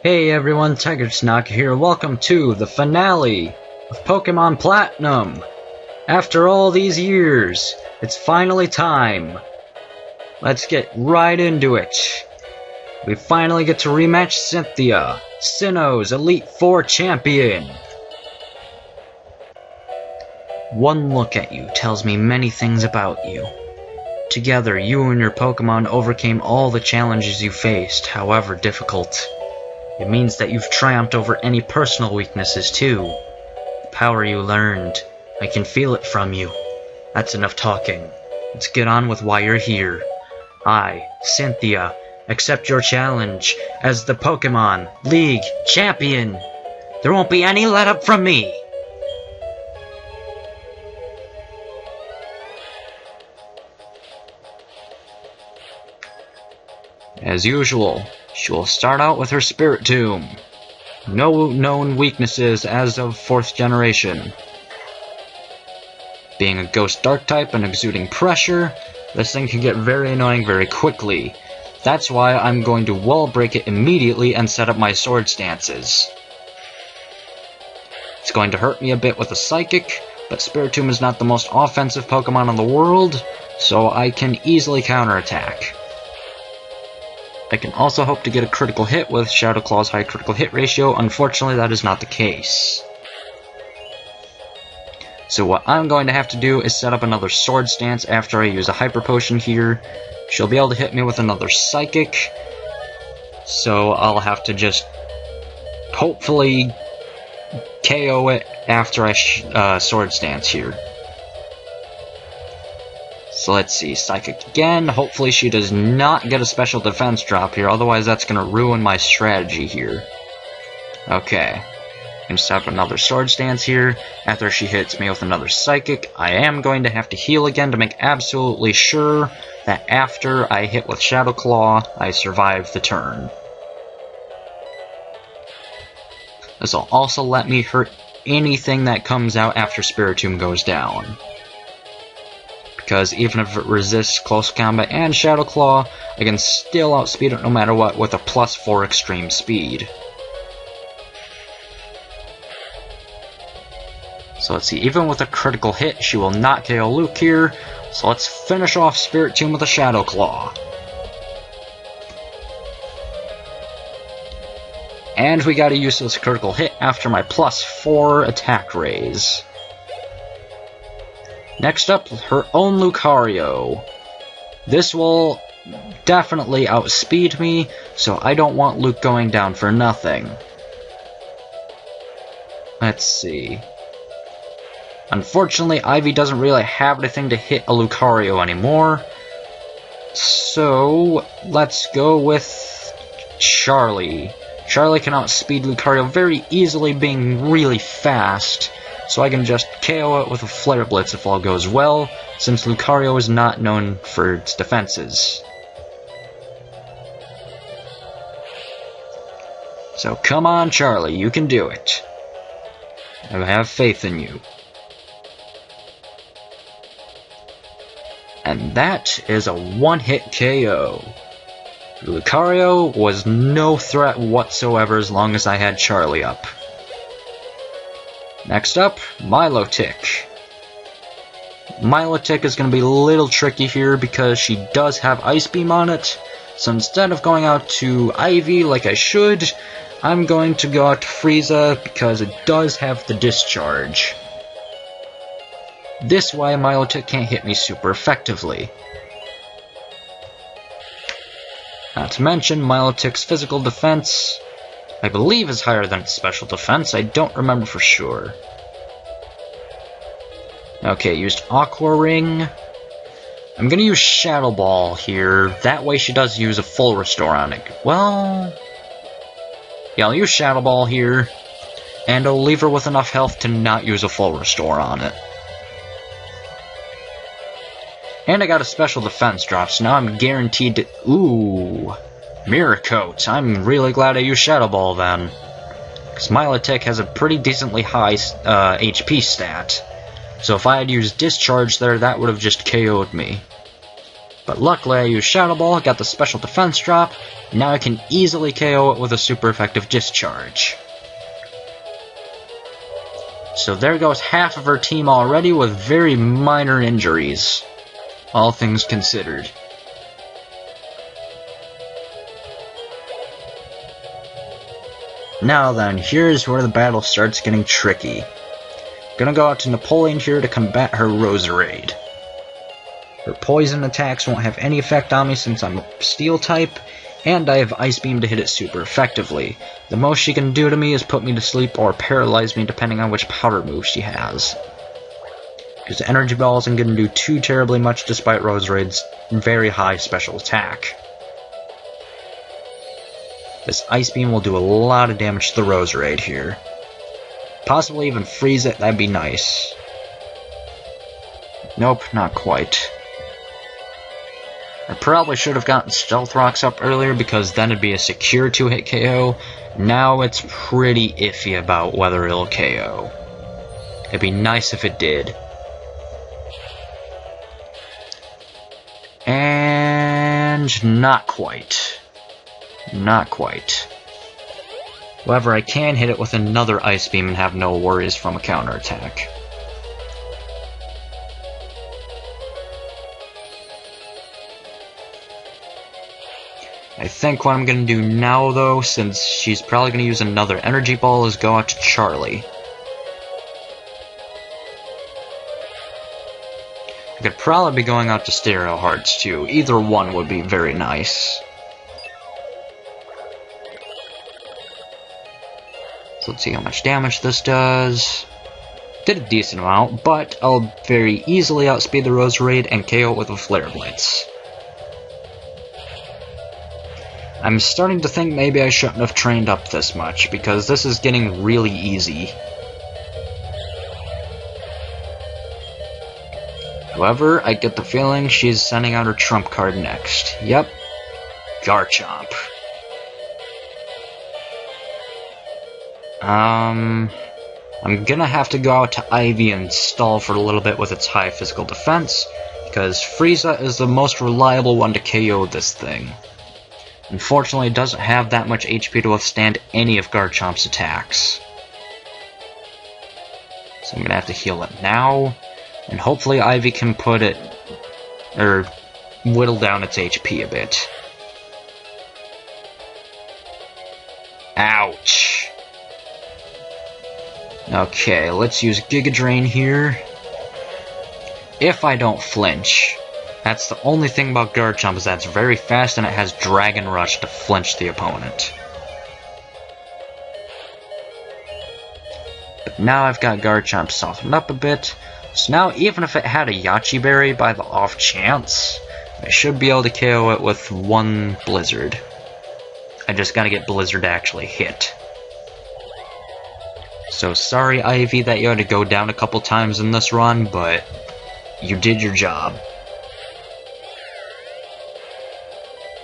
Hey everyone, Tigertenaka here. Welcome to the finale of Pokemon Platinum. After all these years, it's finally time. Let's get right into it. We finally get to rematch Cynthia, Sinnoh's Elite Four champion. One look at you tells me many things about you. Together, you and your Pokemon overcame all the challenges you faced, however difficult. It means that you've triumphed over any personal weaknesses, too. The power you learned, I can feel it from you. That's enough talking. Let's get on with why you're here. I, Cynthia, accept your challenge as the Pokemon League Champion. There won't be any let-up from me. As usual, she will start out with her Spiritomb. No known weaknesses as of 4th generation. Being a Ghost Dark type and exuding pressure, this thing can get very annoying very quickly. That's why I'm going to wall break it immediately and set up my sword stances. It's going to hurt me a bit with a Psychic, but Spiritomb is not the most offensive Pokemon in the world, so I can easily counterattack. I can also hope to get a critical hit with Shadow Claw's high critical hit ratio. Unfortunately, that is not the case. So what I'm going to have to do is set up another Sword Stance after I use a Hyper Potion here. She'll be able to hit me with another Psychic, so I'll have to just hopefully KO it after I Sword Stance here. So let's see, Psychic again. Hopefully she does not get a special defense drop here, otherwise that's going to ruin my strategy here. Okay. I'm going to set up another Sword Stance here. After she hits me with another Psychic, I am going to have to heal again to make absolutely sure that after I hit with Shadow Claw, I survive the turn. This will also let me hurt anything that comes out after Spiritomb goes down. Because even if it resists Close Combat and Shadow Claw, I can still outspeed it no matter what with a +4 extreme speed. So let's see, even with a critical hit, she will not KO Luke here, so let's finish off Spiritomb with a Shadow Claw. And we got a useless critical hit after my +4 attack raise. Next up, her own Lucario. This will definitely outspeed me, so I don't want Luke going down for nothing. Let's see. Unfortunately, Ivy doesn't really have anything to hit a Lucario anymore, so let's go with Charlie. Charlie can outspeed Lucario very easily, being really fast. So I can just KO it with a Flare Blitz if all goes well, since Lucario is not known for its defenses. So come on, Charlie, you can do it. I have faith in you. And that is a one-hit KO. Lucario was no threat whatsoever as long as I had Charlie up. Next up, Milotic. Milotic is going to be a little tricky here because she does have Ice Beam on it. So instead of going out to Ivy like I should, I'm going to go out to Frieza because it does have the Discharge. This way, Milotic can't hit me super effectively. Not to mention, Milotic's physical defense, I believe, is higher than its special defense. I don't remember for sure. Okay, used Aqua Ring. I'm gonna use Shadow Ball here. That way she does use a full restore on it. Well, yeah, I'll use Shadow Ball here, and I'll leave her with enough health to not use a full restore on it. And I got a special defense drop, so now I'm guaranteed to... Ooh, Mirror Coat. I'm really glad I used Shadow Ball then. Because Milotic has a pretty decently high HP stat. So if I had used Discharge there, that would have just KO'd me. But luckily I used Shadow Ball, got the special defense drop, now I can easily KO it with a super effective discharge. So there goes half of our team already with very minor injuries, all things considered. Now then, here's where the battle starts getting tricky. Gonna go out to Napoleon here to combat her Roserade. Her poison attacks won't have any effect on me since I'm a steel type, and I have Ice Beam to hit it super effectively. The most she can do to me is put me to sleep or paralyze me depending on which powder move she has. Because Energy Ball isn't going to do too terribly much despite Roserade's very high special attack. This Ice Beam will do a lot of damage to the Roserade here. Possibly even freeze it, that'd be nice. Nope, not quite. I probably should have gotten Stealth Rocks up earlier because then it'd be a secure 2-hit KO. Now it's pretty iffy about whether it'll KO. It'd be nice if it did. And not quite. Not quite. However, I can hit it with another Ice Beam and have no worries from a counterattack. I think what I'm going to do now, though, since she's probably going to use another Energy Ball, is go out to Charlie. I could probably be going out to Stereo Hearts, too. Either one would be very nice. So let's see how much damage this does. Did a decent amount, but I'll very easily outspeed the Roserade and KO it with a Flare Blitz. I'm starting to think maybe I shouldn't have trained up this much, because this is getting really easy. However, I get the feeling she's sending out her trump card next. Yep, Garchomp. I'm gonna have to go out to Ivy and stall for a little bit with its high physical defense, because Frieza is the most reliable one to KO this thing. Unfortunately, it doesn't have that much HP to withstand any of Garchomp's attacks. So I'm gonna have to heal it now, and hopefully Ivy can put it, or whittle down its HP a bit. Ouch! Okay, let's use Giga Drain here. If I don't flinch. That's the only thing about Garchomp, is that it's very fast and it has Dragon Rush to flinch the opponent. But now I've got Garchomp softened up a bit, so now even if it had a Yachi Berry by the off chance, I should be able to KO it with one Blizzard. I just gotta get Blizzard to actually hit. So sorry, Ivy, that you had to go down a couple times in this run, but you did your job.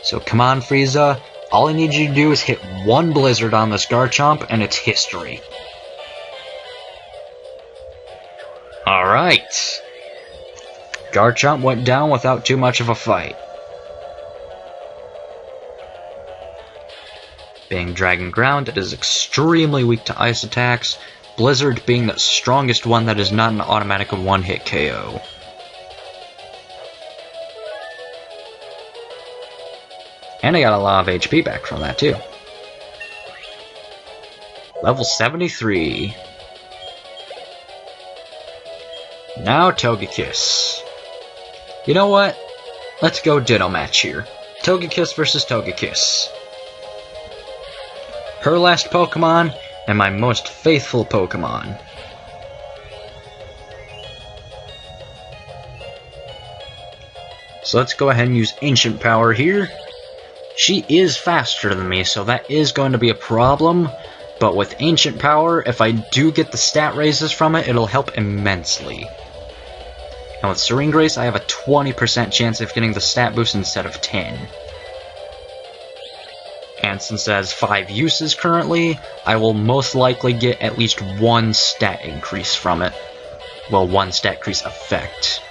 So come on, Frieza, all I need you to do is hit one Blizzard on this Garchomp, and it's history. Alright. Garchomp went down without too much of a fight. Being Dragon Ground, it is extremely weak to ice attacks, Blizzard being the strongest one that is not an automatic one-hit KO. And I got a lot of HP back from that, too. Level 73. Now Togekiss. You know what? Let's go Ditto match here. Togekiss versus Togekiss. Her last Pokemon, and my most faithful Pokemon. So let's go ahead and use Ancient Power here. She is faster than me, so that is going to be a problem, but with Ancient Power, if I do get the stat raises from it, it'll help immensely. And with Serene Grace, I have a 20% chance of getting the stat boost instead of 10. And since it has 5 uses currently, I will most likely get at least one stat increase from it. Well, one stat increase effect.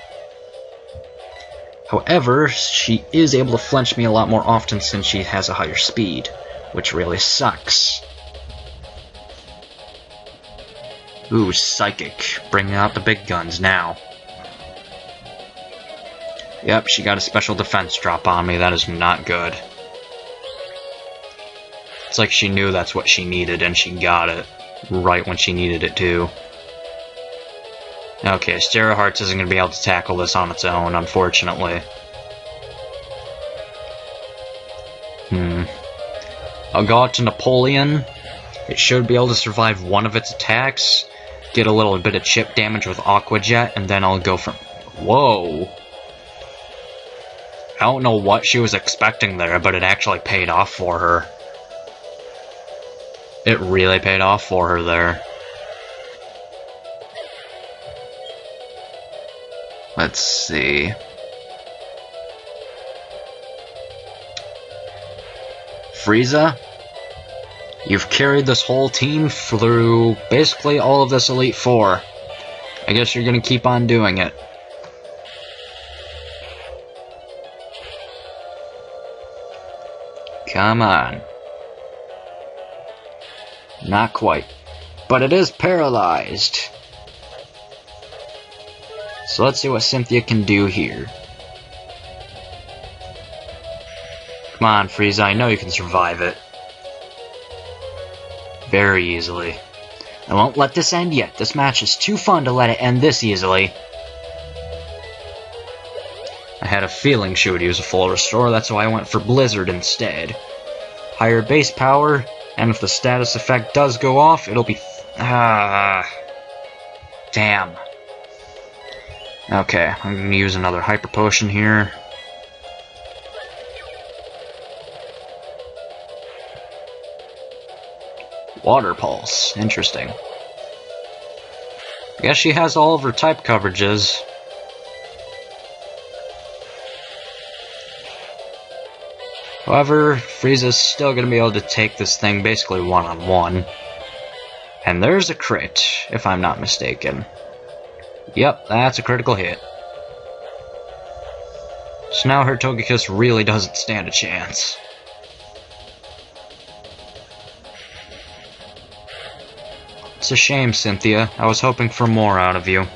However, she is able to flinch me a lot more often since she has a higher speed, which really sucks. Ooh, Psychic. Bringing out the big guns now. Yep, she got a special defense drop on me. That is not good. It's like she knew that's what she needed, and she got it right when she needed it too. Okay, Stereo Hearts isn't going to be able to tackle this on its own, unfortunately. I'll go out to Napoleon. It should be able to survive one of its attacks, get a little bit of chip damage with Aqua Jet, and then I'll go from... Whoa! I don't know what she was expecting there, but it actually paid off for her. It really paid off for her there. Let's see. Frieza, you've carried this whole team through basically all of this Elite Four. I guess you're gonna keep on doing it. Come on. Not quite. But it is paralyzed. So let's see what Cynthia can do here. Come on, Frieza, I know you can survive it. Very easily. I won't let this end yet. This match is too fun to let it end this easily. I had a feeling she would use a full restore, that's why I went for Blizzard instead. Higher base power, and if the status effect does go off, it'll be... Damn. Okay, I'm going to use another Hyper Potion here. Water Pulse. Interesting. I guess she has all of her type coverages. However, Frieza's still going to be able to take this thing basically one-on-one. And there's a crit, if I'm not mistaken. Yep, that's a critical hit. So now her Togekiss really doesn't stand a chance. It's a shame, Cynthia. I was hoping for more out of you.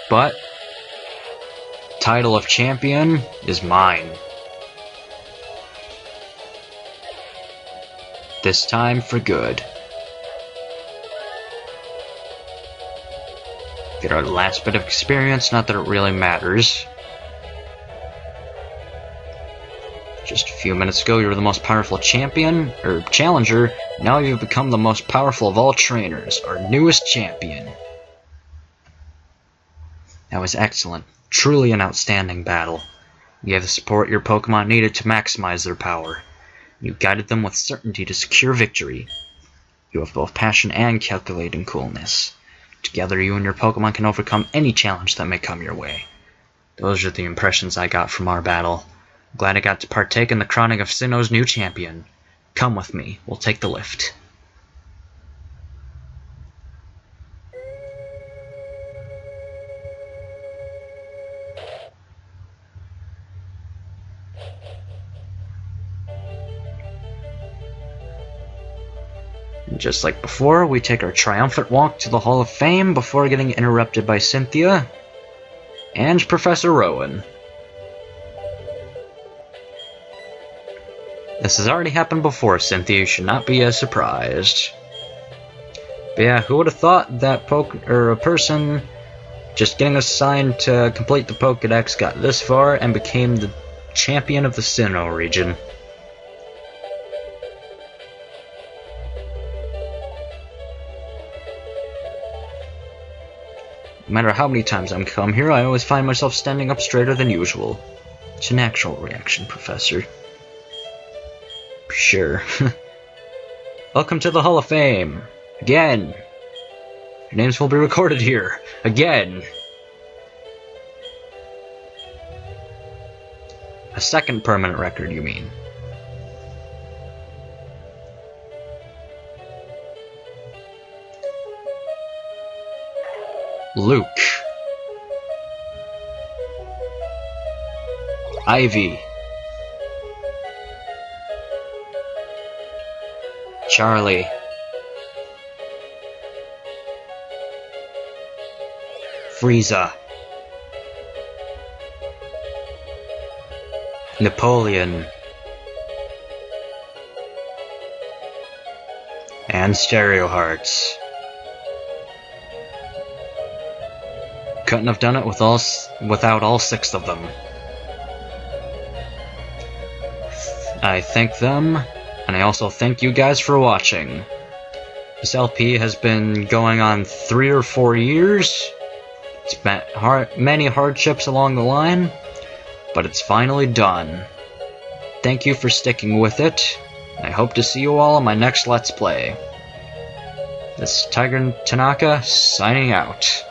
But title of champion is mine. This time for good. Get our last bit of experience, not that it really matters. Just a few minutes ago, you were the most powerful champion, or challenger. Now you've become the most powerful of all trainers, our newest champion. That was excellent. Truly an outstanding battle. You gave the support your Pokemon needed to maximize their power. You guided them with certainty to secure victory. You have both passion and calculating coolness. Together, you and your Pokemon can overcome any challenge that may come your way. Those are the impressions I got from our battle. I'm glad I got to partake in the crowning of Sinnoh's new champion. Come with me, we'll take the lift. Just like before, we take our triumphant walk to the Hall of Fame before getting interrupted by Cynthia and Professor Rowan. This has already happened before, Cynthia. You should not be as surprised. But yeah, who would have thought that a person just getting assigned to complete the Pokédex got this far and became the champion of the Sinnoh region? No matter how many times I'm come here, I always find myself standing up straighter than usual. It's a natural reaction, Professor. Sure. Welcome to the Hall of Fame. Again. Your names will be recorded here. Again. A second permanent record, you mean? Luke. Ivy, Charlie, Frieza, Napoleon, and Stereo Hearts. Couldn't have done it without all 6 of them. I thank them, and I also thank you guys for watching. This LP has been going on 3 or 4 years. It's been many hardships along the line, but it's finally done. Thank you for sticking with it. I hope to see you all in my next Let's Play. This is Tigertenaka signing out.